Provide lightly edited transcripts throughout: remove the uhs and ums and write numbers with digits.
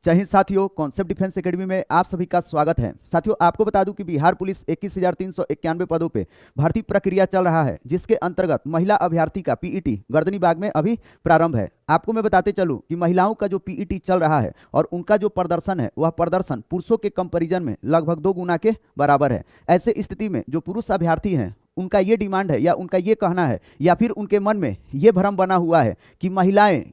जय हिंद साथियों, concept defence academy में आप सभी का स्वागत है। साथियों, आपको बता दूं कि बिहार पुलिस 21,391 पदों पे भर्ती प्रक्रिया चल रहा है, जिसके अंतर्गत महिला अभ्यर्थी का पीईटी गर्दनी बाग में अभी प्रारंभ है। आपको मैं बताते चलूं कि महिलाओं का जो पीईटी चल रहा है और उनका जो प्रदर्शन है वह प्रदर्शन पुरुषों के कंपेरिजन में लगभग 2 गुना के बराबर है। ऐसे स्थिति में जो पुरुष अभ्यर्थी हैं उनका ये डिमांड है या उनका ये कहना है या फिर उनके मन में ये भ्रम बना हुआ है कि महिलाएं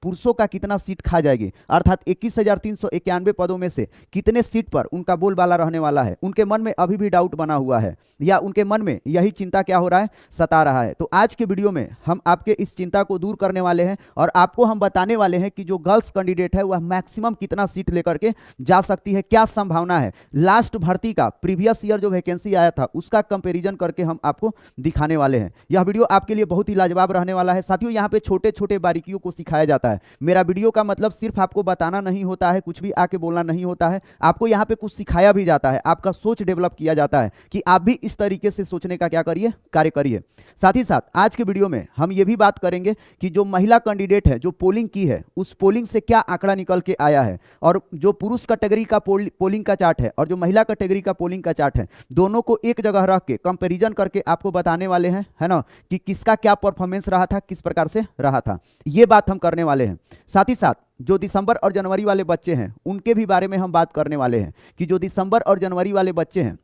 पुरुषों का कितना सीट खा जाएगी, अर्थात 21,391 पदों में से कितने सीट पर उनका बोलबाला रहने वाला है। उनके मन में अभी भी डाउट बना हुआ है या उनके मन में यही चिंता क्या हो रहा है, सता रहा है। तो आज के वीडियो में हम आपके इस चिंता को दूर करने वाले हैं और आपको हम बताने वाले हैं कि जो गर्ल्स कैंडिडेट है वह मैक्सिमम कितना सीट लेकर के जा सकती है, क्या संभावना है। लास्ट भर्ती का प्रीवियस ईयर जो वैकेंसी आया था उसका कंपेरिजन करके हम आपको दिखाने वाले हैं। यह वीडियो आपके लिए बहुत ही लाजवाब रहने वाला है। साथियों, यहाँ पे छोटे छोटे बारीकियों को सिखाया जाता है। मेरा वीडियो का मतलब सिर्फ आपको बताना नहीं होता है, कुछ भी आके बोलना नहीं होता है। आपको यहाँ पे कुछ सिखाया भी जाता है, आपका सोच डेवलप किया जाता है कि आप भी इस तरीके से सोचने का क्या करिए, कार्य करिए। साथ ही साथ आज के वीडियो में हम ये भी बात करेंगे कि जो महिला कैंडिडेट है जो पोलिंग की है उस पोलिंग से क्या आंकड़ा निकल के आया है, और जो पुरुष कैटेगरी का पोलिंग का चार्ट है और जो महिला कैटेगरी का पोलिंग का चार्ट है, दोनों को एक जगह रख के कंपेरिजन करके आपको बताने वाले हैं, है ना, कि किसका क्या परफॉर्मेंस रहा था, किस प्रकार से रहा था। ये बात हम करने वाले हैं। साथ ही साथ जो दिसंबर और जनवरी वाले बच्चे हैं उनके भी बारे में हम बात करने वाले हैं कि जो दिसंबर और जनवरी वाले बच्चे हैं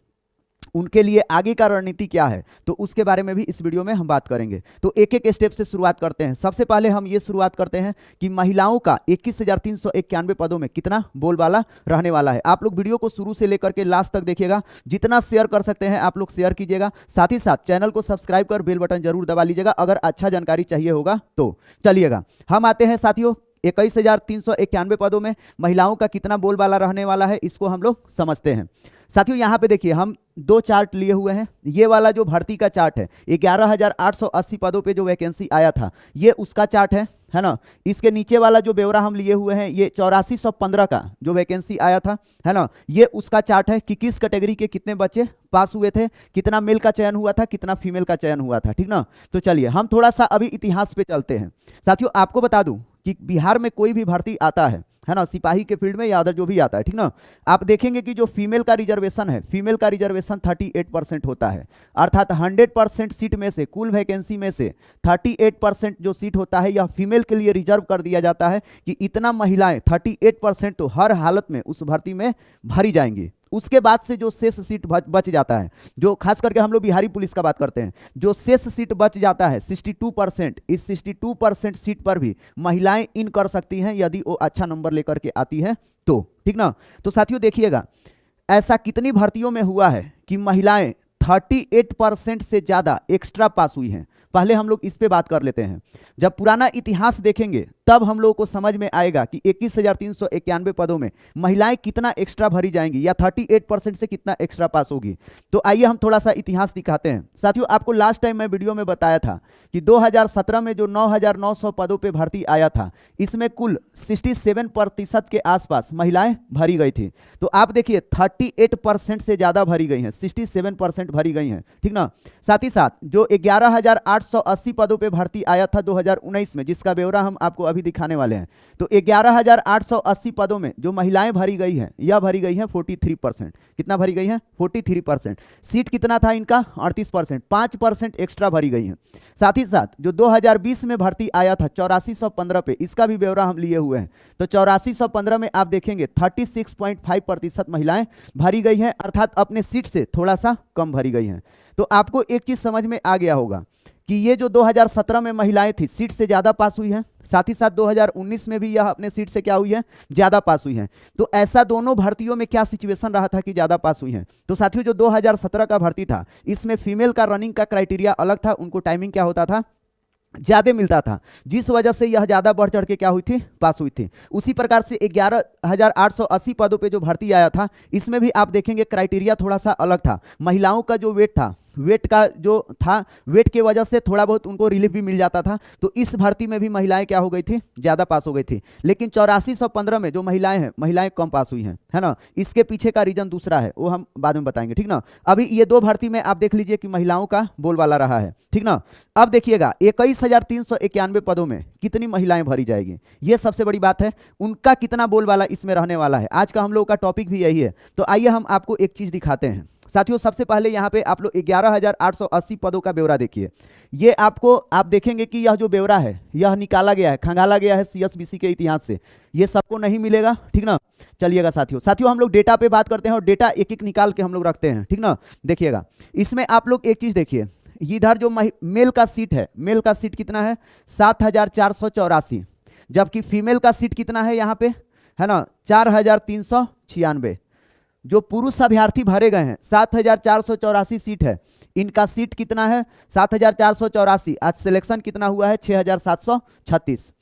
उनके लिए आगे का रणनीति क्या है, तो उसके बारे में भी इस वीडियो में हम बात करेंगे। तो एक एक स्टेप से शुरुआत करते हैं। सबसे पहले हम ये शुरुआत करते हैं कि महिलाओं का 21,391 पदों में कितना बोलबाला रहने वाला है। आप लोग वीडियो को शुरू से लेकर के लास्ट तक देखिएगा, जितना शेयर कर सकते हैं आप लोग शेयर कीजिएगा। साथ ही साथ चैनल को सब्सक्राइब कर बेल बटन जरूर दबा लीजिएगा अगर अच्छा जानकारी चाहिए होगा तो। चलिएगा, हम आते हैं साथियों 21,391 पदों में महिलाओं का कितना बोलबाला रहने वाला है, इसको हम लोग समझते हैं। साथियों, यहाँ पे देखिए हम दो चार्ट लिए हुए हैं। ये वाला जो भर्ती का चार्ट है 11,880 पदों पे जो वैकेंसी आया था ये उसका चार्ट है ना। इसके नीचे वाला जो ब्यौरा हम लिए हुए हैं ये 8415 का जो वैकेंसी आया था, है ना, ये उसका चार्ट है कि किस कैटेगरी के कितने बच्चे पास हुए थे, कितना मेल का चयन हुआ था, कितना फीमेल का चयन हुआ था, ठीक ना। तो चलिए हम थोड़ा सा अभी इतिहास पे चलते हैं। साथियों, आपको बता दूं कि बिहार में कोई भी भर्ती आता है ना, सिपाही के फील्ड में या अदर जो भी आता है, ठीक ना, आप देखेंगे कि जो फीमेल का रिजर्वेशन है, फीमेल का रिजर्वेशन 38% होता है। अर्थात 100% सीट में से, कुल वैकेंसी में से 38% जो सीट होता है यह फीमेल के लिए रिजर्व कर दिया जाता है कि इतना महिलाएं 38% तो हर हालत में उस भर्ती में भरी जाएंगी। उसके बाद से जो शेष सीट बच जाता है, जो खास करके हम लोग बिहारी पुलिस का बात करते हैं, जो शेष सीट बच जाता है 62%, इस 62% सीट पर भी महिलाएं इन कर सकती हैं यदि वो अच्छा नंबर लेकर के आती है तो, ठीक ना। तो साथियों देखिएगा, ऐसा कितनी भर्तियों में हुआ है कि महिलाएं 38% से ज्यादा एक्स्ट्रा पास हुई हैं। पहले हम लोग इस पे बात कर लेते हैं। जब पुराना इतिहास देखेंगे तब हम लोगों को समझ में आएगा कि 21,391 पदों में महिलाएं कितना एक्स्ट्रा भरी जाएंगी या 38% से कितना एक्स्ट्रा पास होगी। तो आइए हम थोड़ा सा इतिहास दिखाते हैं। साथियों, आपको लास्ट टाइम मैं वीडियो में बताया था कि 2017 में जो 9,900 पदों पे भर्ती आया था, इसमें कुल 67% के आसपास महिलाएं भरी गई थी। तो आप देखिए 38% से ज्यादा भरी गई हैं, 67% भरी गई हैं, ठीक ना। साथ ही साथ जो 11,880 पदों पे भर्ती आया था 2019 में, जिसका ब्यौरा हम आपको अभी दिखाने वाले हैं, तो 11,880 पदों में जो महिलाएं भरी गई हैं यह भरी गई हैं 43%। कितना भरी गई हैं? 43%। सीट कितना था इनका? 38%, 5% एक्स्ट्रा भरी गई हैं। साथ ही साथ जो 2020 में भर्ती आया था 8415 पे, इसका भी ब्यौरा हम लिए हुए हैं। तो 8415 में आप देखेंगे 36.5% महिलाएं भरी गई हैं, अर्थात अपने सीट से थोड़ा सा कम भरी गई हैं। तो आपको एक चीज समझ में आ गया होगा कि ये जो 2017 में महिलाएं थी सीट से ज्यादा पास हुई हैं, साथ ही साथ 2019 में भी यह अपने सीट से क्या हुई है, ज्यादा पास हुई हैं। तो ऐसा दोनों भर्तियों में क्या सिचुएशन रहा था कि ज्यादा पास हुई हैं। तो साथियों, जो 2017 का भर्ती था इसमें फीमेल का रनिंग का क्राइटेरिया अलग था, उनको टाइमिंग क्या होता था, ज्यादा मिलता था, जिस वजह से यह ज्यादा बढ़ चढ़ के क्या हुई थी, पास हुई थी। उसी प्रकार से 11,880 पदों पे जो भर्ती आया था इसमें भी आप देखेंगे क्राइटेरिया थोड़ा सा अलग था। महिलाओं का जो वेट था वेट का जो था, वेट की वजह से थोड़ा बहुत उनको रिलीफ भी मिल जाता था। तो इस भर्ती में भी महिलाएं क्या हो गई थी, ज़्यादा पास हो गई थी। लेकिन 8415 में जो महिलाएं हैं, महिलाएं कम पास हुई हैं, है ना। इसके पीछे का रीजन दूसरा है, वो हम बाद में बताएंगे, ठीक ना। अभी ये 2 भर्ती में आप देख लीजिए कि महिलाओं का बोलबाला रहा है, ठीक ना। अब देखिएगा 21,391 पदों में कितनी महिलाएं भरी जाएगी, ये सबसे बड़ी बात है। उनका कितना बोलबाला इसमें रहने वाला है, आज का हम लोगों का टॉपिक भी यही है। तो आइए हम आपको एक चीज दिखाते हैं साथियों। सबसे पहले यहाँ पे आप लोग 11,880 पदों का ब्यौरा देखिए। ये आपको आप देखेंगे कि यह जो ब्यौरा है यह निकाला गया है, खंगाला गया है सीएसबीसी के इतिहास से। ये सबको नहीं मिलेगा, ठीक ना। चलिएगा साथियों हम लोग डेटा पे बात करते हैं और डेटा एक एक निकाल के हम लोग रखते हैं, ठीक ना। देखिएगा इसमें आप लोग एक चीज देखिए, इधर जो मेल का सीट है, मेल का सीट कितना है 7,484, जबकि फीमेल का सीट कितना है यहाँ पे, है ना 4,396। जो पुरुष अभ्यर्थी भरे गए हैं 7,484 सीट है, इनका सीट कितना है 7,484। आज सिलेक्शन कितना हुआ है 6,736।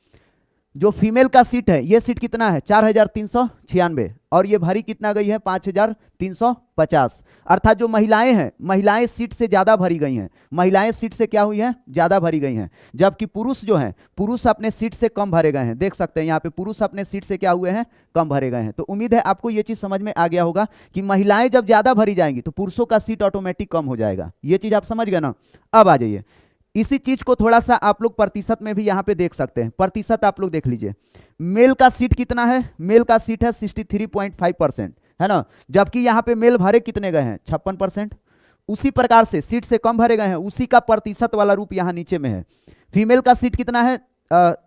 जो फीमेल का सीट है ये सीट कितना है 4,396 और ये भरी कितना गई है 5,350। अर्थात जो महिलाएं हैं, महिलाएं सीट से ज्यादा भरी गई हैं, महिलाएं सीट से क्या हुई हैं, ज्यादा भरी गई हैं। जबकि पुरुष जो हैं, पुरुष अपने सीट से कम भरे गए हैं। देख सकते हैं यहाँ पे पुरुष अपने सीट से क्या हुए हैं, कम भरे गए हैं। तो उम्मीद है आपको ये चीज समझ में आ गया होगा कि महिलाएं जब ज्यादा भरी जाएंगी तो पुरुषों का सीट ऑटोमेटिक कम हो जाएगा। ये चीज आप समझ गए ना। अब आ जाइए, इसी चीज को थोड़ा सा आप लोग प्रतिशत में भी यहाँ पे देख सकते हैं। प्रतिशत आप लोग देख लीजिए, मेल का सीट कितना है, मेल का सीट है 63.5%, है ना। जबकि यहाँ पे मेल भरे कितने गए हैं 56%। उसी प्रकार से सीट से कम भरे गए हैं, उसी का प्रतिशत वाला रूप यहाँ नीचे में है। फीमेल का सीट कितना है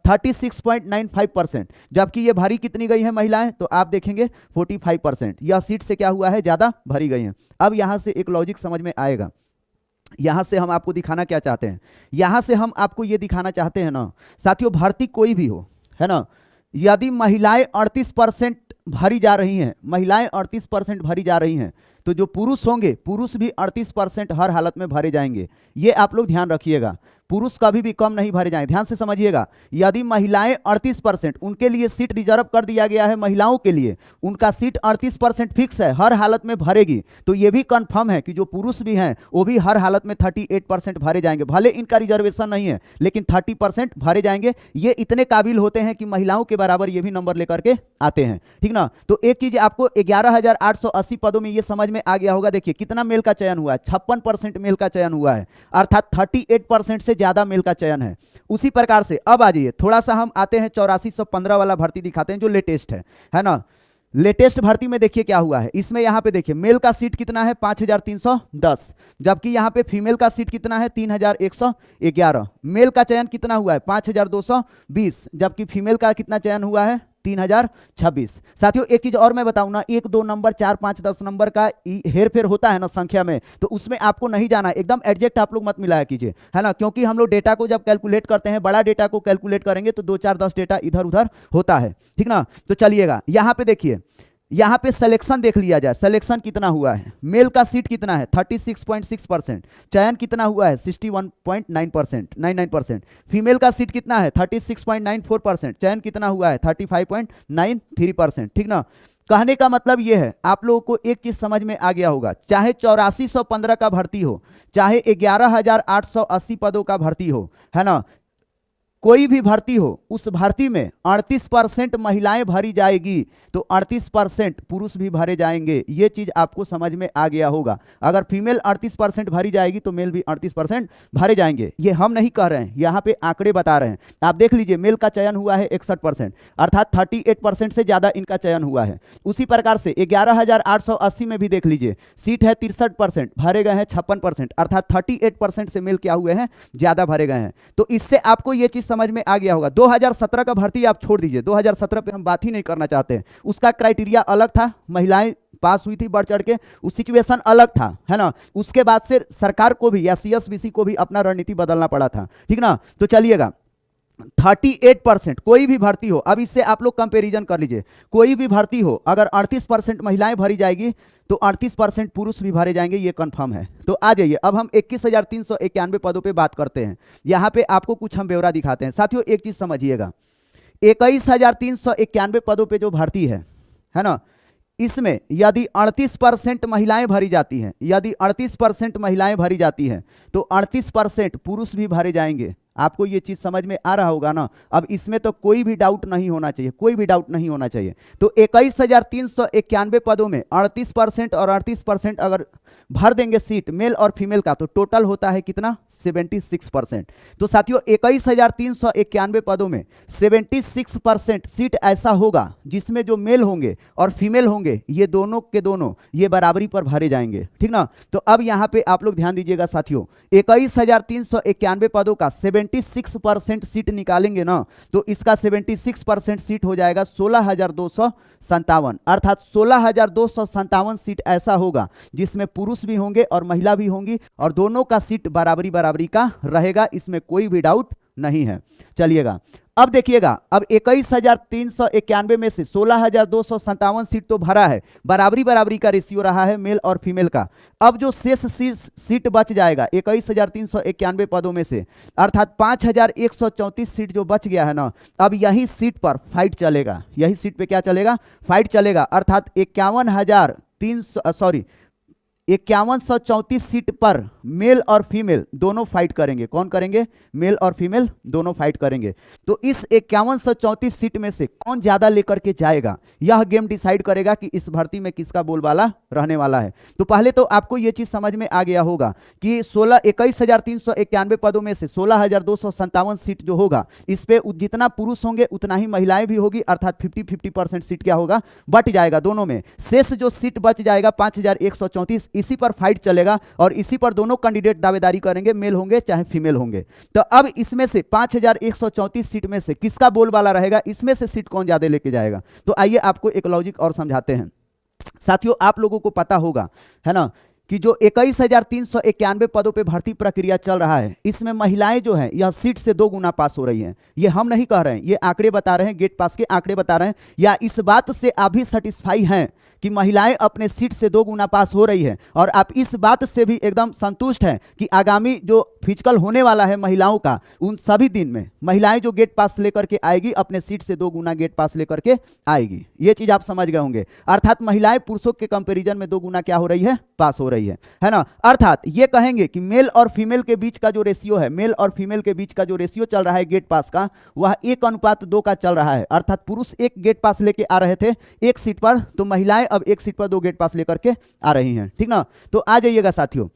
36.95%, जबकि ये भरी कितनी गई है महिलाएं, तो आप देखेंगे 45%। यह सीट से क्या हुआ है, ज्यादा भरी गई है। अब यहाँ से एक लॉजिक समझ में आएगा। यहां से हम आपको दिखाना क्या चाहते हैं, यहां से हम आपको ये दिखाना चाहते हैं ना साथियों, भर्ती कोई भी हो, है ना, यदि महिलाएं 38% भरी जा रही हैं, महिलाएं 38% भरी जा रही हैं, तो जो पुरुष होंगे पुरुष भी 38% हर हालत में भरे जाएंगे। ये आप लोग ध्यान रखिएगा, पुरुष कभी भी कम नहीं भरे जाएंगे। ध्यान से समझिएगा, यदि महिलाएं 38%, उनके लिए सीट रिजर्व कर दिया गया है, महिलाओं के लिए उनका सीट 38% फिक्स है, हर हालत में भरेगी। तो ये भी कंफर्म है कि जो पुरुष भी हैं वो भी हर हालत में 38% भरे जाएंगे। भले इनका रिजर्वेशन नहीं है लेकिन 30% भरे जाएंगे। ये इतने काबिल होते हैं कि महिलाओं के बराबर ये भी नंबर लेकर के आते हैं, ठीक ना। तो एक चीज आपको 11,880 पदों में ये समझ में आ गया होगा। देखिए कितना मेल का चयन हुआ है, 56% मेल का चयन हुआ है, अर्थात 38% से ज्यादा मेल का चयन है। उसी प्रकार से अब आ जाइए, थोड़ा सा हम आते हैं 8415 वाला भर्ती दिखाते हैं जो लेटेस्ट है ना। लेटेस्ट भर्ती में देखिए क्या हुआ है। इसमें यहाँ पे देखिए मेल का सीट कितना है 5,310, जबकि यहाँ पे फीमेल का सीट कितना है 3,111। मेल का चयन कितना हुआ है 5,220, जबकि फीमेल का कितना चयन हुआ है 3,026। साथियों एक चीज और मैं बताऊं ना, 1 2 नंबर 4 5 10 नंबर का हेर फेर होता है ना संख्या में, तो उसमें आपको नहीं जाना, एकदम एडजेक्ट आप लोग मत मिलाया कीजिए, है ना। क्योंकि हम लोग डेटा को जब कैलकुलेट करते हैं, बड़ा डेटा को कैलकुलेट करेंगे तो 2 4 10 डेटा इधर उधर होता है, ठीक ना। तो चलिएगा यहाँ पे देखिए, यहाँ पे सिलेक्शन देख लिया जाए, सिलेक्शन कितना हुआ है। मेल का सीट कितना है 36.6%, चयन कितना हुआ है 61.9%। फीमेल का सीट कितना है 36.94%, चयन कितना हुआ है 35.93%, ठीक ना। कहने का मतलब ये है, आप लोगों को एक चीज समझ में आ गया होगा, चाहे 8415 का भर्ती हो, चाहे 11,880 पदों का भर्ती हो, है ना, कोई भी भर्ती हो, उस भर्ती में 38% महिलाएं भरी जाएगी तो 38% पुरुष भी भरे जाएंगे। ये चीज आपको समझ में आ गया होगा। अगर फीमेल 38% भरी जाएगी तो मेल भी 38% भरे जाएंगे। ये हम नहीं कह रहे हैं, यहाँ पे आंकड़े बता रहे हैं। आप देख लीजिए, मेल का चयन हुआ है 61%, अर्थात 38% से ज्यादा इनका चयन हुआ है। उसी प्रकार से 11,880 में भी देख लीजिए, सीट है 63%, भरे गए हैं 56%, अर्थात 38% से मेल क्या हुए हैं, ज्यादा भरे गए हैं। तो इससे आपको ये चीज समझ में आ गया होगा। 2017 का भर्ती आप छोड़ दीजिए, 2017 पे हम बात ही नहीं करना चाहते। उसका क्राइटेरिया अलग था, महिलाएं पास हुई थी बढ़ चढ़ के, उस सिचुएशन अलग था, है ना। उसके बाद से सरकार को भी या सीएसबीसी को भी अपना रणनीति बदलना पड़ा था, ठीक ना। तो चलिएगा 38% कोई भी भर्ती हो, अब इससे आप लोग कंपैरिजन कर लीजिए, कोई भी भर्ती हो अगर 38% महिलाएं भरी जाएगी तो 38% पुरुष भी भरे जाएंगे, ये कंफर्म है। तो आ जाइए, अब हम 21,391 पदों पे बात करते हैं। यहां पे आपको कुछ हम ब्यौरा दिखाते हैं। साथियों एक चीज समझिएगा, 21,391 पदों पे जो भर्ती है ना, इसमें यदि 38% महिलाएं भरी जाती हैं, यदि 38% महिलाएं भरी जाती हैं तो 38% पुरुष भी भरे जाएंगे। आपको ये चीज समझ में आ रहा होगा ना। अब इसमें तो कोई भी डाउट नहीं होना चाहिए, कोई भी डाउट नहीं होना चाहिए। तो 21,391 पदों में 38% और 38% अगर भर देंगे सीट मेल और फीमेल का तो टोटल होता है कितना, 76%। तो साथियों 21,391 पदों में 76% सीट ऐसा होगा जिसमें जो मेल होंगे और फीमेल होंगे ये दोनों के दोनों ये बराबरी पर भरे जाएंगे, ठीक ना। तो अब यहां पे आप लोग ध्यान दीजिएगा साथियों, 21,391 पदों का 76% सीट निकालेंगे ना तो इसका 76% सीट हो जाएगा 16,257, अर्थात 16,257 सीट ऐसा होगा जिसमें पुरुष भी होंगे और महिला भी होंगी और दोनों का सीट बराबरी बराबरी का रहेगा, इसमें कोई भी डाउट नहीं है। चलिएगा अब देखिएगा, अब 21,391 में से 16,257 सीट तो भरा है, बराबरी बराबरी का रेशियो रहा है मेल और फीमेल का। अब जो शेष सीट बच जाएगा 21,391 पदों में से, अर्थात 5,134 सीट जो बच गया है ना, अब यही सीट पर फाइट चलेगा, यही सीट पे क्या चलेगा, फाइट चलेगा। अर्थात 51,34 सीट पर मेल और फीमेल दोनों फाइट करेंगे। कौन करेंगे, मेल और फीमेल दोनों फाइट करेंगे। तो इस 5134 सीट में से कौन ज्यादा लेकर के जाएगा, यह गेम डिसाइड करेगा कि इस भर्ती में किसका बोलबाला रहने वाला है। तो पहले तो आपको यह चीज समझ में आ गया होगा कि 21,391 पदों में से 16,257 सीट जो होगा इस पे जितना पुरुष होंगे उतना ही महिलाएं भी होगी, अर्थात 50-50% सीट क्या होगा, बट जाएगा दोनों में। शेष जो सीट बच जाएगा 5,134, इसी पर फाइट चलेगा और इसी पर दोनों कैंडिडेट दावेदारी करेंगे, मेल होंगे चाहे फीमेल होंगे। तो अब इसमें से 5,134 सीट में से किसका बोलबाला रहेगा, इसमें से सीट कौन ज्यादा लेके जाएगा। तो आइए आपको एक लॉजिक और समझाते हैं। साथियों आप लोगों को पता होगा है ना कि जो 21,391 पदों पे भर्ती प्रक्रिया चल रहा है इसमें महिलाएं जो हैं यह सीट से 2 गुना पास हो रही हैं। ये हम नहीं कह रहे हैं, ये आंकड़े बता रहे हैं, गेट पास के आंकड़े बता रहे हैं। या इस बात से आप भी सेटिस्फाई हैं कि महिलाएं अपने सीट से 2 गुना पास हो रही है और आप इस बात से भी एकदम संतुष्ट हैं कि आगामी जो फिजिकल होने वाला है महिलाओं का उन सभी दिन में महिलाएं जो गेट पास लेकर के आएगी अपने सीट से 2 गुना गेट पास लेकर के आएगी। ये चीज आप समझ गए होंगे। अर्थात महिलाएं पुरुषों के कंपैरिजन में 2 गुना क्या हो रही है, पास हो रही है ना। अर्थात ये कहेंगे कि मेल और फीमेल के बीच का जो रेशियो है, मेल और फीमेल के बीच का जो रेशियो चल रहा है गेट पास का, वह 1:2 का चल रहा है। अर्थात पुरुष 1 गेट पास लेके आ रहे थे 1 सीट पर, तो महिलाएं अब 1 सीट पर 2 गेट पास लेकर के आ रही हैं, ठीक ना। तो आ जाइएगा साथियों,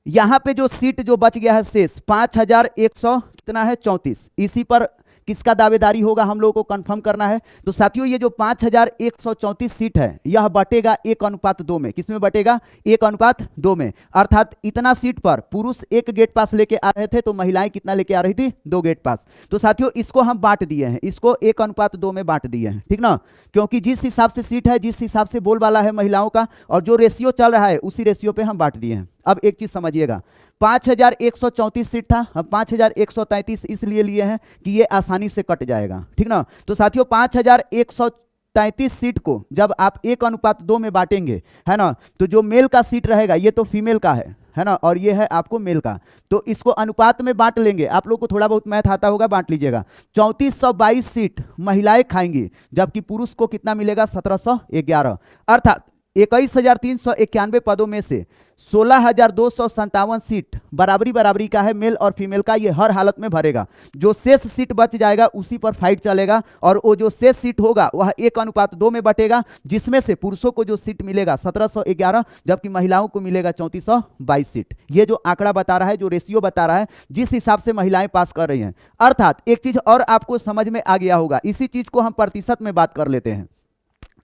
यहां पे जो सीट जो बच गया है शेष 5,100 कितना है 34, इसी पर किसका दावेदारी होगा हम लोगों को कंफर्म करना है। तो साथियों ये जो 5,134 सीट है यह बटेगा 1:2 में। किसमें बटेगा, 1:2 में। अर्थात इतना सीट पर पुरुष 1 गेट पास लेके आ रहे थे तो महिलाएं कितना लेके आ रही थी, 2 गेट पास। तो साथियों इसको हम बांट दिए हैं, इसको 1:2 में बांट दिए हैं, ठीक ना। क्योंकि जिस हिसाब से सीट है, जिस हिसाब से बोलबाला है महिलाओं का और जो रेशियो चल रहा है उसी रेशियो पे हम बांट दिए हैं। अब एक चीज समझिएगा, 5,134 सीट था, हम 5,133 इसलिए लिए हैं कि ये आसानी से कट जाएगा, ठीक ना। तो साथियों 5,133 सीट को जब आप 1:2 में बांटेंगे है ना, तो जो मेल का सीट रहेगा ये तो फीमेल का है ना, और ये है आपको मेल का। तो इसको अनुपात में बांट लेंगे। आप लोग को थोड़ा बहुत मैथ आता होगा, बांट लीजिएगा। 3422 सीट महिलाएं खाएंगी जबकि पुरुष को कितना मिलेगा, 1711। अर्थात 21,391 पदों में से 16,257 सीट बराबरी बराबरी का है मेल और फीमेल का, ये हर हालत में भरेगा। जो शेष सीट बच जाएगा उसी पर फाइट चलेगा और वो जो शेष सीट होगा वह 1:2 में बटेगा, जिसमें से पुरुषों को जो सीट मिलेगा 1711 जबकि महिलाओं को मिलेगा 3422 सीट। ये जो आंकड़ा बता रहा है, जो रेशियो बता रहा है, जिस हिसाब से महिलाएं पास कर रही हैं। अर्थात एक चीज और आपको समझ में आ गया होगा, इसी चीज को हम प्रतिशत में बात कर लेते हैं।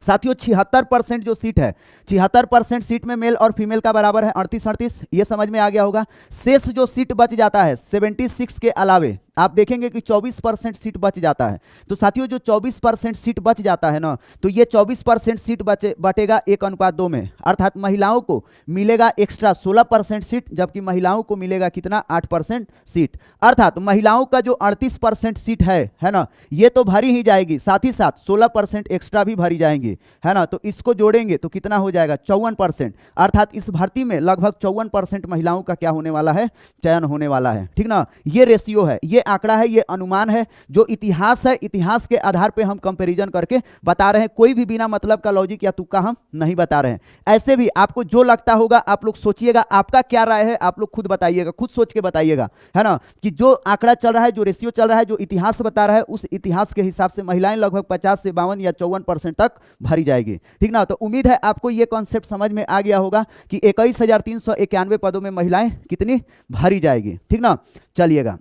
साथियों 76% जो सीट है, 76% सीट में मेल और फीमेल का बराबर है 38-38, ये समझ में आ गया होगा। शेष जो सीट बच जाता है 76 के अलावे आप देखेंगे कि 24% सीट बच जाता है। तो साथियों जो 24% सीट बच जाता है ना, तो ये 24% सीट बटेगा 1:2 में। अर्थात महिलाओं को मिलेगा एक्स्ट्रा 16% सीट जबकि महिलाओं को मिलेगा कितना, 8% सीट। अर्थात महिलाओं का जो 38% सीट है ना, ये तो भरी ही जाएगी, साथ ही साथ 16% एक्स्ट्रा भी भरी जाएंगी, है ना। तो इसको जोड़ेंगे तो कितना हो जाएगा, 54%। अर्थात इस भर्ती में लगभग 54% महिलाओं का क्या होने वाला है, चयन होने वाला है, ठीक ना। ये रेशियो है, ये आंकड़ा है, ये अनुमान है, जो इतिहास है, इतिहास के आधार पे हम कंपैरिजन करके बता रहे हैं। कोई भी बिना मतलब का लॉजिक या तुक्का हम नहीं बता रहे हैं। ऐसे भी आपको जो लगता होगा आप लोग सोचिएगा, आपका क्या राय है आप लोग खुद बताइएगा, खुद सोच के बताइएगा, है ना, कि जो आंकड़ा चल रहा है, जो रेशियो चल रहा है, जो इतिहास बता रहा है, उस इतिहास के हिसाब से महिलाएं लगभग 50 से 52 या 54% तक भरी जाएगी। ठीक ना, तो उम्मीद है आपको ये कॉन्सेप्ट समझ में आ गया होगा कि 21,391 पदों में महिलाएं कितनी भरी जाएगी। ठीक ना, चलिएगा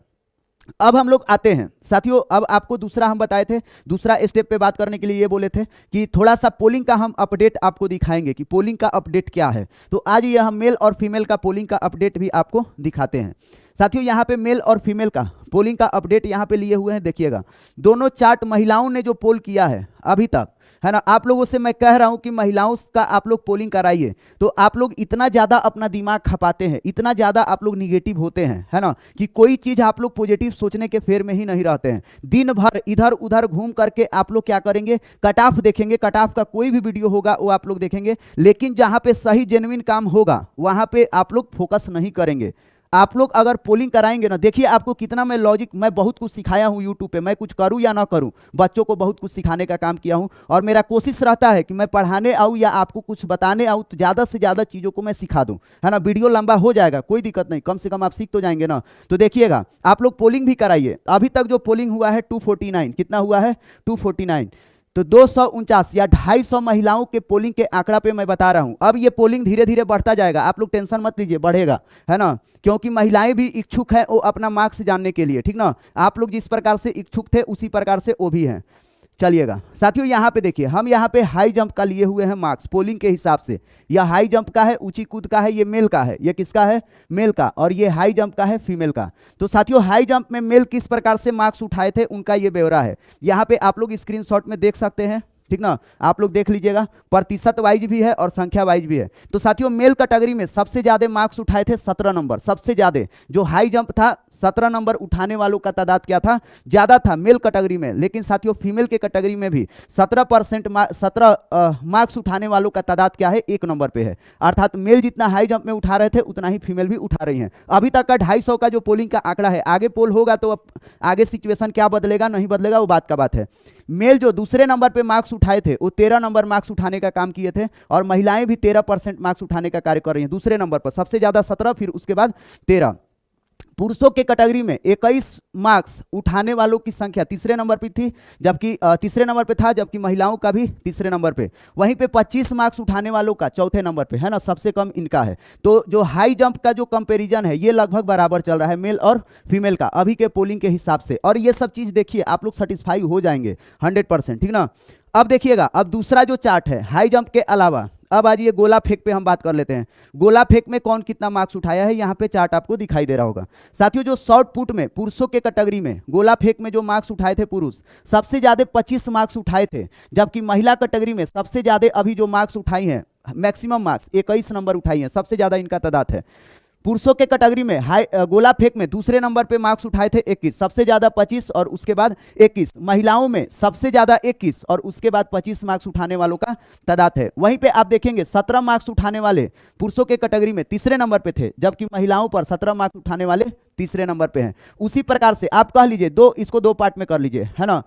अब हम लोग आते हैं साथियों। अब आपको दूसरा हम बताए थे, दूसरा स्टेप पे बात करने के लिए ये बोले थे कि थोड़ा सा पोलिंग का हम अपडेट आपको दिखाएंगे कि पोलिंग का अपडेट क्या है। तो आज ये हम मेल और फीमेल का पोलिंग का अपडेट भी आपको दिखाते हैं साथियों। यहाँ पे मेल और फीमेल का पोलिंग का अपडेट यहाँ पे लिए हुए हैं, देखिएगा दोनों चार्ट महिलाओं ने जो पोल किया है अभी तक, है ना, आप लोगों से मैं कह रहा हूं कि महिलाओं का आप लोग पोलिंग कराइए, तो आप लोग इतना ज़्यादा अपना दिमाग खपाते हैं, इतना ज़्यादा आप लोग निगेटिव होते हैं, है ना, कि कोई चीज़ आप लोग पॉजिटिव सोचने के फेर में ही नहीं रहते हैं। दिन भर इधर उधर घूम करके आप लोग क्या करेंगे, कट ऑफ देखेंगे, कट ऑफ का कोई भी वीडियो होगा वो आप लोग देखेंगे, लेकिन जहाँ पे सही जेन्युइन काम होगा वहाँ पे आप लोग फोकस नहीं करेंगे। आप लोग अगर पोलिंग कराएंगे ना, देखिए आपको कितना मैं लॉजिक, मैं बहुत कुछ सिखाया हूँ यूट्यूब पे, मैं कुछ करूँ या ना करूँ, बच्चों को बहुत कुछ सिखाने का काम किया हूँ, और मेरा कोशिश रहता है कि मैं पढ़ाने आऊँ या आपको कुछ बताने आऊँ तो ज़्यादा से ज़्यादा चीज़ों को मैं सिखा दूँ, है ना। वीडियो लंबा हो जाएगा कोई दिक्कत नहीं, कम से कम आप सीख तो जाएंगे ना। तो देखिएगा आप लोग पोलिंग भी कराइए। अभी तक जो पोलिंग हुआ है 249, कितना हुआ है 249, तो 249 या 250 महिलाओं के पोलिंग के आंकड़ा पे मैं बता रहा हूं। अब ये पोलिंग धीरे धीरे बढ़ता जाएगा, आप लोग टेंशन मत लीजिए, बढ़ेगा, है ना, क्योंकि महिलाएं भी इच्छुक हैं वो अपना मार्क्स जानने के लिए। ठीक ना, आप लोग जिस प्रकार से इच्छुक थे उसी प्रकार से वो भी हैं। चलिएगा साथियों, यहाँ पे देखिए हम यहाँ पे हाई जंप का लिए हुए हैं मार्क्स पोलिंग के हिसाब से। यह हाई जंप का है, ऊंची कूद का है, ये मेल का है, ये किसका है मेल का, और ये हाई जंप का है फीमेल का। तो साथियों हाई जंप में मेल किस प्रकार से मार्क्स उठाए थे उनका ये ब्यौरा है, यहाँ पे आप लोग स्क्रीनशॉट में देख सकते हैं। ठीक ना, आप लोग देख लीजिएगा, प्रतिशत वाइज भी है और संख्या वाइज भी है। तो साथियों मेल कैटेगरी में सबसे ज्यादा मार्क्स उठाए थे 17 नंबर, सबसे ज्यादा जो हाई जंप था 17 नंबर उठाने वालों का तादाद क्या था, ज्यादा था मेल कैटेगरी में। लेकिन साथियों फीमेल के कैटेगरी में भी 17 मार्क्स उठाने वालों का तादाद क्या है, 1 नंबर पे है। अर्थात मेल जितना हाई जंप में उठा रहे थे उतना ही फीमेल भी उठा रही हैं। अभी तक का 250 का जो पोलिंग का आंकड़ा है, आगे पोल होगा तो अब आगे सिचुएशन क्या बदलेगा नहीं बदलेगा वो बात का बात है। मेल जो दूसरे नंबर पे मार्क्स उठाए थे वो 13 नंबर मार्क्स उठाने का काम किए थे, और महिलाएं भी 13% मार्क्स उठाने का कार्य कर रही हैं दूसरे नंबर पर, सबसे ज्यादा 17, फिर उसके बाद 13। पुरुषों के कैटेगरी में 21 मार्क्स उठाने वालों की संख्या तीसरे नंबर पर थी, जबकि तीसरे नंबर पे था, जबकि महिलाओं का भी तीसरे नंबर पे। वहीं पे 25 मार्क्स उठाने वालों का चौथे नंबर पे, है ना, सबसे कम इनका है। तो जो हाई जंप का जो कंपैरिजन है ये लगभग बराबर चल रहा है मेल और फीमेल का अभी के पोलिंग के हिसाब से, और ये सब चीज देखिए आप लोग सेटिस्फाई हो जाएंगे 100%। ठीक ना, अब देखिएगा अब दूसरा जो चार्ट है हाई जंप के अलावा, अब आज ये गोला फेंक पे हम बात कर लेते हैं। गोला फेंक में कौन कितना मार्क्स उठाया है, यहाँ पे चार्ट आपको दिखाई दे रहा होगा साथियों। जो शॉर्ट पुट में पुरुषों के कैटेगरी में गोला फेंक में जो मार्क्स उठाए थे पुरुष, सबसे ज्यादा 25 मार्क्स उठाए थे, जबकि महिला कैटेगरी में सबसे ज्यादा अभी जो मार्क्स उठाई हैं, मैक्सिमम मार्क्स 21 नंबर उठाई हैं, सबसे ज्यादा इनका तादाद है। पुरुषों के कैटेगरी में हाई गोला फेंक में दूसरे नंबर पे मार्क्स उठाए थे 21, सबसे ज्यादा 25 और उसके बाद 21। महिलाओं में सबसे ज्यादा 21 और उसके बाद 25 मार्क्स उठाने वालों का तादाद है। वहीं पे आप देखेंगे 17 मार्क्स उठाने वाले पुरुषों के कैटेगरी में तीसरे नंबर पे थे, जबकि महिलाओं पर 17 मार्क्स उठाने वाले तीसरे नंबर पे हैं। उसी प्रकार से आप कह लीजिए इसको दो पार्ट में कर लीजिए, है ना।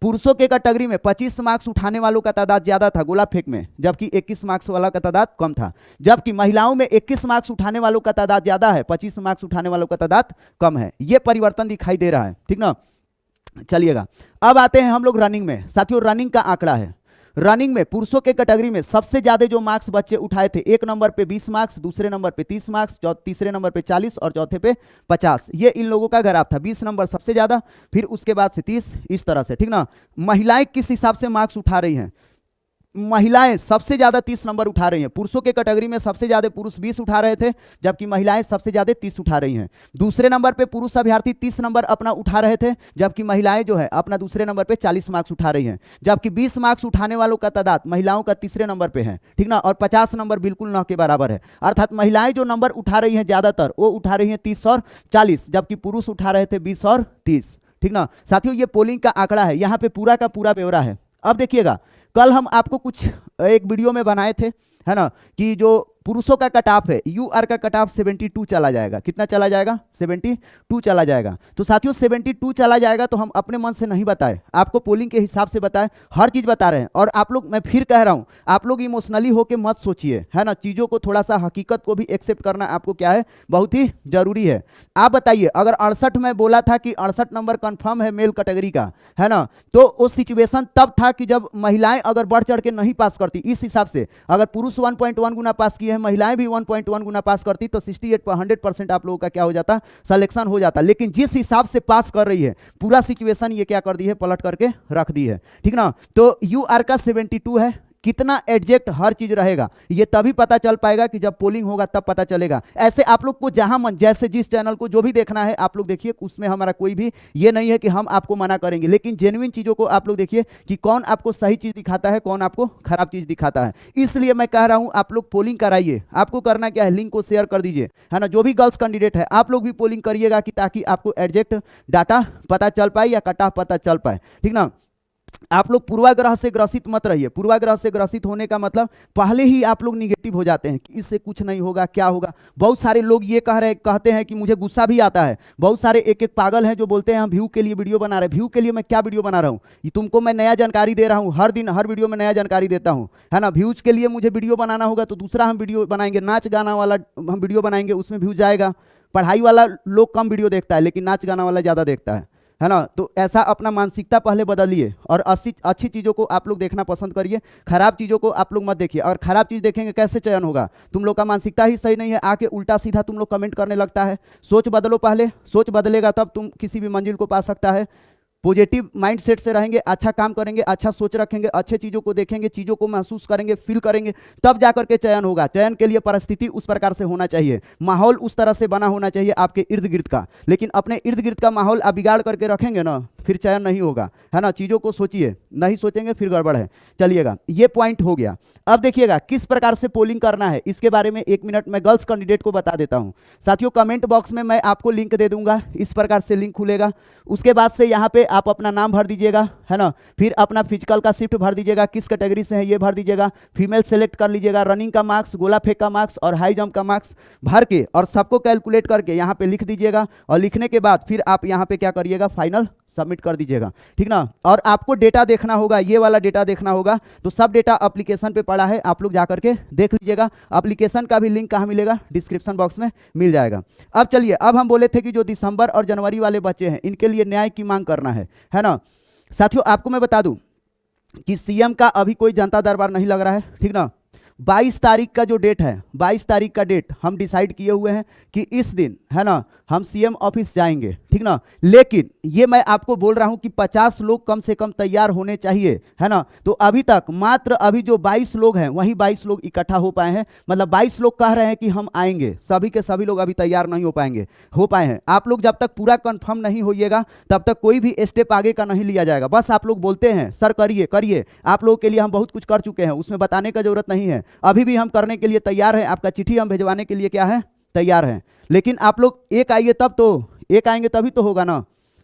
पुरुषों के कैटेगरी में 25 मार्क्स उठाने वालों का तादाद ज्यादा था गोला फेंक में, जबकि 21 मार्क्स वाला का तादाद कम था। जबकि महिलाओं में 21 मार्क्स उठाने वालों का तादाद ज्यादा है, 25 मार्क्स उठाने वालों का तादाद कम है। यह परिवर्तन दिखाई दे रहा है। ठीक ना, चलिएगा अब आते हैं हम लोग रनिंग में। साथियों रनिंग का आंकड़ा है, रनिंग में पुरुषों के कैटेगरी में सबसे ज्यादा जो मार्क्स बच्चे उठाए थे, 1 नंबर पे 20 मार्क्स, दूसरे नंबर पे 30 मार्क्स, तीसरे नंबर पे 40 और चौथे पे 50। ये इन लोगों का ग्राफ था, 20 नंबर सबसे ज्यादा, फिर उसके बाद से 30, इस तरह से। ठीक ना, महिलाएं किस हिसाब से मार्क्स उठा रही हैं, महिलाएं सबसे ज्यादा 30 नंबर उठा रही हैं। पुरुषों के कैटेगरी में सबसे ज्यादा पुरुष 20 उठा रहे थे, जबकि महिलाएं सबसे ज्यादा 30 उठा रही हैं। दूसरे नंबर पे पुरुष अभ्यर्थी 30 नंबर अपना उठा रहे थे, जबकि महिलाएं जो है अपना दूसरे नंबर पे 40 मार्क्स उठा रही हैं। जबकि 20 मार्क्स उठाने वालों का तादाद महिलाओं का तीसरे नंबर पे है। ठीक ना, और 50 नंबर बिल्कुल न के बराबर है। अर्थात महिलाएं जो नंबर उठा रही हैं ज्यादातर वो उठा रही हैं 30 और 40, जबकि पुरुष उठा रहे थे 20 और 30। ठीक ना साथियों, ये पोलिंग का आंकड़ा है, यहाँ पे पूरा का पूरा ब्यौरा है। अब देखिएगा कल हम आपको कुछ एक वीडियो में बनाए थे, है ना, कि जो पुरुषों का कट ऑफ है, यूआर का कट ऑफ 72 चला जाएगा। कितना चला जाएगा? 72 चला जाएगा। तो साथियों 72 चला जाएगा तो हम अपने मन से नहीं बताए, आपको पोलिंग के हिसाब से बताए, हर चीज बता रहे हैं। और आप लोग, मैं फिर कह रहा हूं, आप लोग इमोशनली होके मत सोचिए, है ना। चीजों को थोड़ा सा, हकीकत को भी एक्सेप्ट करना आपको क्या है, बहुत ही जरूरी है। आप बताइए, अगर 68 में बोला था कि 68 नंबर कंफर्म है मेल कैटेगरी का, है ना, तो वो सिचुएशन तब था कि जब महिलाएं अगर बढ़ चढ़ के नहीं पास करती, इस हिसाब से अगर पुरुष 1.1 गुना पास किए हैं, महिलाएं भी 1.1 गुना पास करती, तो 68 पर 100% आप लोगों का क्या हो जाता, सिलेक्शन हो जाता। लेकिन जिस हिसाब से पास कर रही है, पूरा सिचुएशन ये क्या कर दी है, पलट करके रख दी है, ठीक ना। तो यूआर का 72 है, कितना एडजेक्ट हर चीज रहेगा ये तभी पता चल पाएगा कि जब पोलिंग होगा तब पता चलेगा। ऐसे आप लोग को जहां मन, जैसे जिस चैनल को जो भी देखना है आप लोग देखिए, उसमें हमारा कोई भी ये नहीं है कि हम आपको मना करेंगे, लेकिन जेन्युइन चीजों को आप लोग देखिए कि कौन आपको सही चीज दिखाता है, कौन आपको खराब चीज दिखाता है। इसलिए मैं कह रहा हूं आप लोग पोलिंग कराइए। आपको करना क्या है, लिंक को शेयर कर दीजिए, है ना। जो भी गर्ल्स कैंडिडेट है आप लोग भी पोलिंग करिएगा कि ताकि आपको एडजेक्ट डाटा पता चल पाए या कट ऑफ पता चल पाए, ठीक ना। आप लोग पूर्वाग्रह से ग्रसित मत रहिए। पूर्वाग्रह से ग्रसित होने का मतलब पहले ही आप लोग निगेटिव हो जाते हैं कि इससे कुछ नहीं होगा, क्या होगा। बहुत सारे लोग ये कहते हैं कि मुझे गुस्सा भी आता है। बहुत सारे एक एक पागल हैं जो बोलते हैं हम व्यू के लिए वीडियो बना रहे हैं। व्यू के लिए मैं क्या वीडियो बना रहा हूँ, ये तुमको मैं नया जानकारी दे रहा हूँ, हर दिन हर वीडियो में नया जानकारी देता हूँ, है ना। व्यूज के लिए मुझे वीडियो बनाना होगा तो दूसरा हम वीडियो बनाएंगे, नाच गाना वाला हम वीडियो बनाएंगे, उसमें व्यूज जाएगा। पढ़ाई वाला लोग कम वीडियो देखता है लेकिन नाच गाना वाला ज़्यादा देखता है ना। तो ऐसा अपना मानसिकता पहले बदलिए और अच्छी चीज़ों को आप लोग देखना पसंद करिए, खराब चीज़ों को आप लोग मत देखिए। और खराब चीज़ देखेंगे कैसे चयन होगा, तुम लोग का मानसिकता ही सही नहीं है, आके उल्टा सीधा तुम लोग कमेंट करने लगता है। सोच बदलो, पहले सोच बदलेगा तब तुम किसी भी मंजिल को पा सकता है। पॉजिटिव माइंडसेट से रहेंगे, अच्छा काम करेंगे, अच्छा सोच रखेंगे, अच्छे चीज़ों को देखेंगे, चीज़ों को महसूस करेंगे, फील करेंगे, तब जाकर के चयन होगा। चयन के लिए परिस्थिति उस प्रकार से होना चाहिए, माहौल उस तरह से बना होना चाहिए आपके इर्द गिर्द का। लेकिन अपने इर्द गिर्द का माहौल आप बिगाड़ करके रखेंगे ना, फिर चयन नहीं होगा, है ना। चीज़ों को सोचिए, नहीं सोचेंगे फिर गड़बड़ है। चलिएगा, ये पॉइंट हो गया। अब देखिएगा किस प्रकार से पोलिंग करना है, इसके बारे में 1 मिनट में गर्ल्स कैंडिडेट को बता देता हूं। साथियों कमेंट बॉक्स में मैं आपको लिंक दे दूंगा, इस प्रकार से लिंक खुलेगा। उसके बाद से यहाँ पे आप अपना नाम भर दीजिएगा, है ना। फिर अपना फिजिकल का शिफ्ट भर दीजिएगा, किस कैटेगरी से है ये भर दीजिएगा। फीमेल सेलेक्ट कर लीजिएगा, रनिंग का मार्क्स, गोला फेंक का मार्क्स और हाई जंप का मार्क्स भर के और सबको कैलकुलेट करके यहाँ पे लिख दीजिएगा। और लिखने के बाद फिर आप यहाँ पे क्या करिएगा, फाइनल सबमिट कर दीजिएगा, ठीक ना। और आपको डेटा देखना होगा, ये वाला डेटा देखना होगा, तो सब डेटा एप्लीकेशन पे पड़ा है, आप लोग जाकर के देख लीजिएगा। एप्लीकेशन का भी लिंक कहाँ मिलेगा, डिस्क्रिप्शन बॉक्स में मिल जाएगा। अब चलिए, अब हम बोले थे कि जो दिसंबर और जनवरी वाले बच्चे हैं इनके लिए न्याय की मांग करना है ना। साथियों आपको मैं बता दूं कि सीएम का अभी कोई जनता दरबार नहीं लग रहा है, ठीक ना। 22 तारीख का जो डेट है, 22 तारीख का डेट हम डिसाइड किए हुए हैं कि इस दिन, है ना, हम सीएम ऑफिस जाएंगे, ठीक ना। लेकिन ये मैं आपको बोल रहा हूं कि 50 लोग कम से कम तैयार होने चाहिए, है ना। तो अभी तक मात्र अभी जो 22 लोग हैं वही 22 लोग इकट्ठा हो पाए हैं, मतलब 22 लोग कह रहे हैं कि हम आएंगे, सभी के सभी लोग अभी तैयार नहीं हो पाए हैं। आप लोग जब तक पूरा कंफर्म नहीं होइएगा तब तक कोई भी स्टेप आगे का नहीं लिया जाएगा। बस आप लोग बोलते हैं सर करिए करिए, आप लोगों के लिए हम बहुत कुछ कर चुके हैं, उसमें बताने का जरूरत नहीं है। अभी भी हम करने के लिए तैयार हैं, आपका चिट्ठी हम भिजवाने के लिए क्या है, तैयार हैं। लेकिन आप लोग एक आइए तब तो, एक आएंगे तभी तो होगा ना।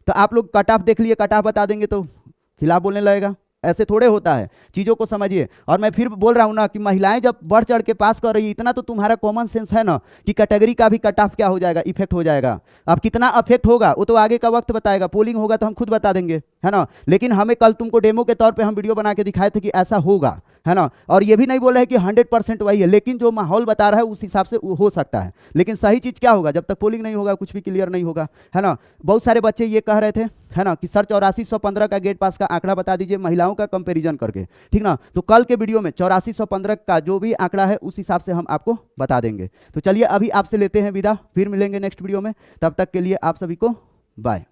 तो आप लोग कट ऑफ देख लिए, कट ऑफ बता देंगे तो खिलाफ बोलने लगेगा, ऐसे थोड़े होता है, चीज़ों को समझिए। और मैं फिर बोल रहा हूँ ना कि महिलाएं जब बढ़ चढ़ के पास कर रही है, इतना तो तुम्हारा कॉमन सेंस है ना कि कैटेगरी का भी कट ऑफ क्या हो जाएगा, इफेक्ट हो जाएगा। अब कितना इफेक्ट होगा वो तो आगे का वक्त बताएगा, पोलिंग होगा तो हम खुद बता देंगे, है ना। लेकिन हमें कल तुमको डेमो के तौर पे हम वीडियो बना के दिखाए थे कि ऐसा होगा, है ना। और ये भी नहीं बोला है कि 100% वही है, लेकिन जो माहौल बता रहा है उस हिसाब से हो सकता है। लेकिन सही चीज़ क्या होगा, जब तक पोलिंग नहीं होगा कुछ भी क्लियर नहीं होगा, है ना। बहुत सारे बच्चे ये कह रहे थे, है ना, कि सर 8415 का गेट पास का आंकड़ा बता दीजिए महिलाओं का कंपैरिजन करके, ठीक ना। तो कल के वीडियो में 8415 का जो भी आंकड़ा है उस हिसाब से हम आपको बता देंगे। तो चलिए अभी आपसे लेते हैं विदा, फिर मिलेंगे नेक्स्ट वीडियो में, तब तक के लिए आप सभी को बाय।